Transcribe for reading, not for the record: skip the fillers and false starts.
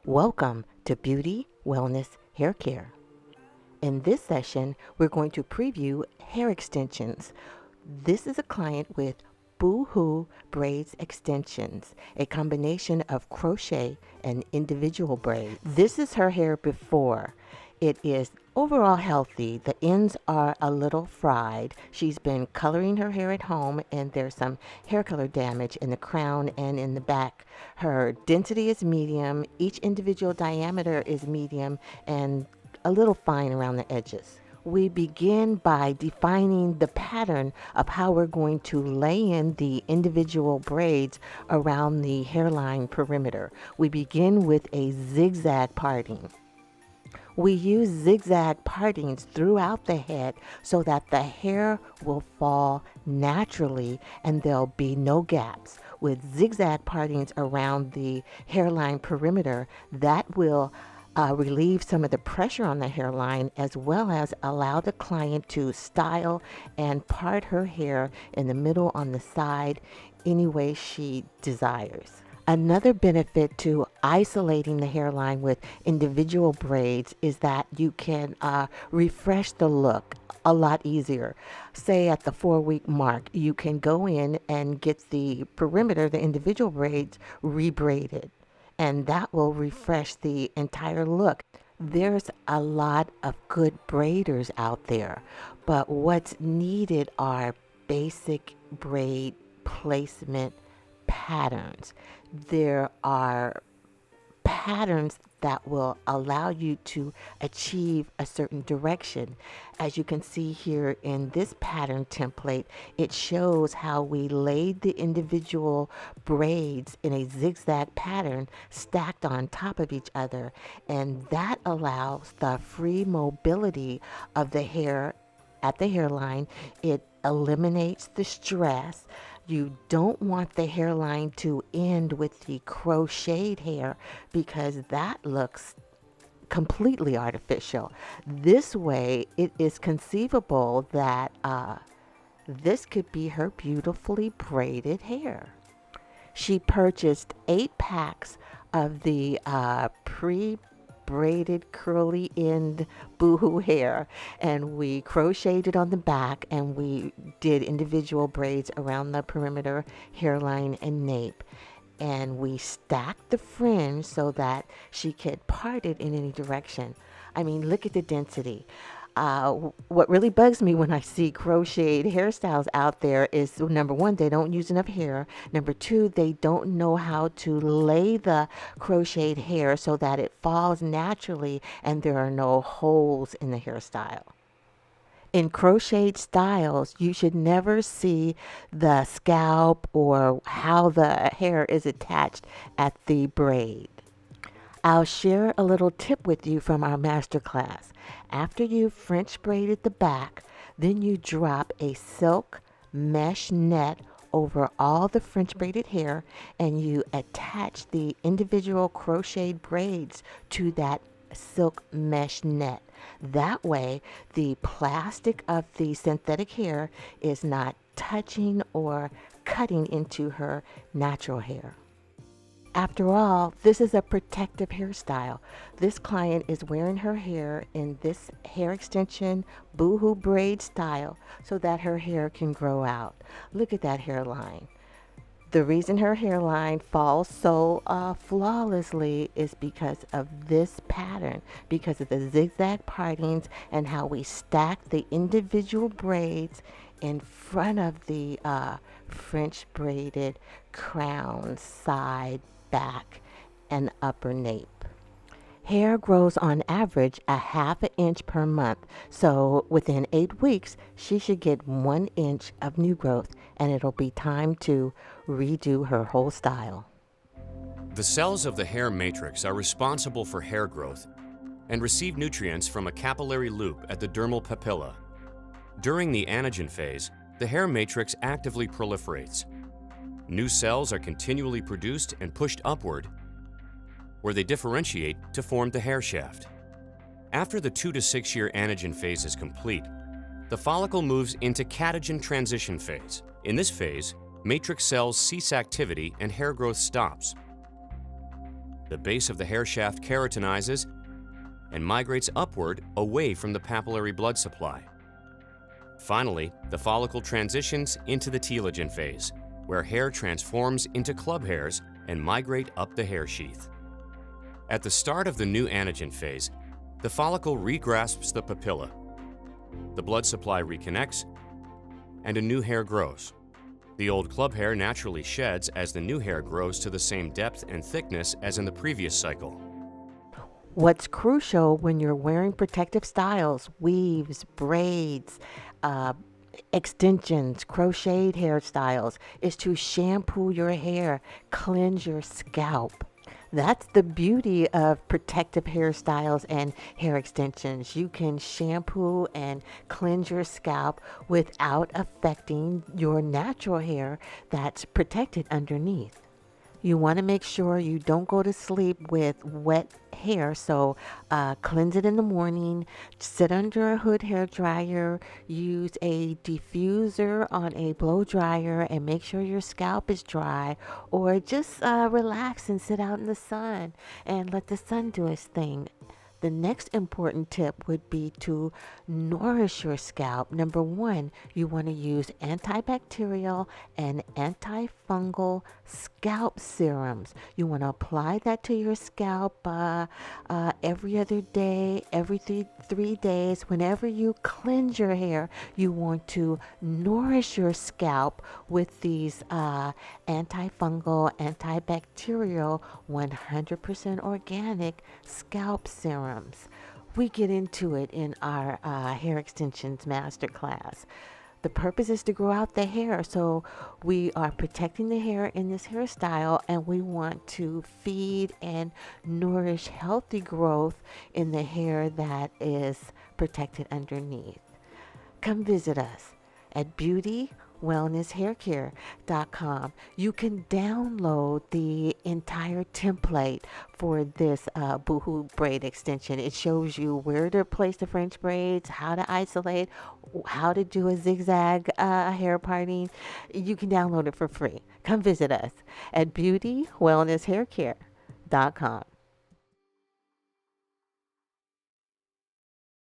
Welcome to Beauty, Wellness, Hair Care. In this session, we're going to preview hair extensions. This is a client with BoHo Braids extensions, a combination of crochet and individual braids. This is her hair before. It is overall healthy. The ends are a little fried. She's been coloring her hair at home, and there's some hair color damage in the crown and in the back. Her density is medium. Each individual diameter is medium and a little fine around the edges. We begin by defining the pattern of how we're going to lay in the individual braids around the hairline perimeter. We begin with a zigzag parting. We use zigzag partings throughout the head so that the hair will fall naturally and there'll be no gaps. With zigzag partings around the hairline perimeter, that will relieve some of the pressure on the hairline, as well as allow the client to style and part her hair in the middle, on the side, any way she desires. Another benefit to isolating the hairline with individual braids is that you can refresh the look a lot easier. Say at the 4-week mark, you can go in and get the perimeter, the individual braids, re-braided, and that will refresh the entire look. There's a lot of good braiders out there, but what's needed are basic braid placement patterns. There are patterns that will allow you to achieve a certain direction. As you can see here in this pattern template, it shows how we laid the individual braids in a zigzag pattern stacked on top of each other, and that allows the free mobility of the hair at the hairline. It eliminates the stress. You don't want the hairline to end with the crocheted hair because that looks completely artificial. This way, it is conceivable that this could be her beautifully braided hair. She purchased 8 packs of the braided curly end boohoo hair, and we crocheted on the back, and we did individual braids around the perimeter, hairline, and nape, and we stacked the fringe so that she could part it in any direction. I mean, look at the density. What really bugs me when I see crocheted hairstyles out there is, number one, they don't use enough hair. Number two, they don't know how to lay the crocheted hair so that it falls naturally and there are no holes in the hairstyle. In crocheted styles, you should never see the scalp or how the hair is attached at the braid. I'll share a little tip with you from our masterclass. After you've French braided the back, then you drop a silk mesh net over all the French braided hair, and you attach the individual crocheted braids to that silk mesh net. That way, the plastic of the synthetic hair is not touching or cutting into her natural hair. After all, this is a protective hairstyle. This client is wearing her hair in this hair extension boohoo braid style so that her hair can grow out. Look at that hairline. The reason her hairline falls so flawlessly is because of this pattern, because of the zigzag partings and how we stack the individual braids in front of the French braided crown, side, back, and upper nape. Hair grows on average a ½ inch per month, so within 8 weeks she should get 1 inch of new growth, and it'll be time to redo her whole style. The cells of the hair matrix are responsible for hair growth and receive nutrients from a capillary loop at the dermal papilla. During the anagen phase, the hair matrix actively proliferates. New cells are continually produced and pushed upward, where they differentiate to form the hair shaft. After the 2 to 6 year anagen phase is complete, the follicle moves into catagen transition phase. In this phase, matrix cells cease activity and hair growth stops. The base of the hair shaft keratinizes and migrates upward away from the papillary blood supply. Finally, the follicle transitions into the telogen phase, where hair transforms into club hairs and migrate up the hair sheath. At the start of the new anagen phase, the follicle regrasps the papilla, the blood supply reconnects, and a new hair grows. The old club hair naturally sheds as the new hair grows to the same depth and thickness as in the previous cycle. What's crucial when you're wearing protective styles, weaves, braids, extensions, crocheted hairstyles, is to shampoo your hair, cleanse your scalp. That's the beauty of protective hairstyles and hair extensions. You can shampoo and cleanse your scalp without affecting your natural hair that's protected underneath. You want to make sure you don't go to sleep with wet hair, so cleanse it in the morning, sit under a hood hair dryer, use a diffuser on a blow dryer, and make sure your scalp is dry, or just relax and sit out in the sun and let the sun do its thing. The next important tip would be to nourish your scalp. Number one, you want to use antibacterial and antifungal scalp serums. You want to apply that to your scalp every other day, every three days. Whenever you cleanse your hair, you want to nourish your scalp with these antifungal, antibacterial, 100% organic scalp serums. We get into it in our hair extensions masterclass. The purpose is to grow out the hair, so we are protecting the hair in this hairstyle, and we want to feed and nourish healthy growth in the hair that is protected underneath. Come visit us at beautywellnesshaircare.com. You can download the entire template for this BoHo braid extension. It shows you where to place the French braids, how to isolate, how to do a zigzag hair parting. You can download it for free. Come visit us at beautywellnesshaircare.com.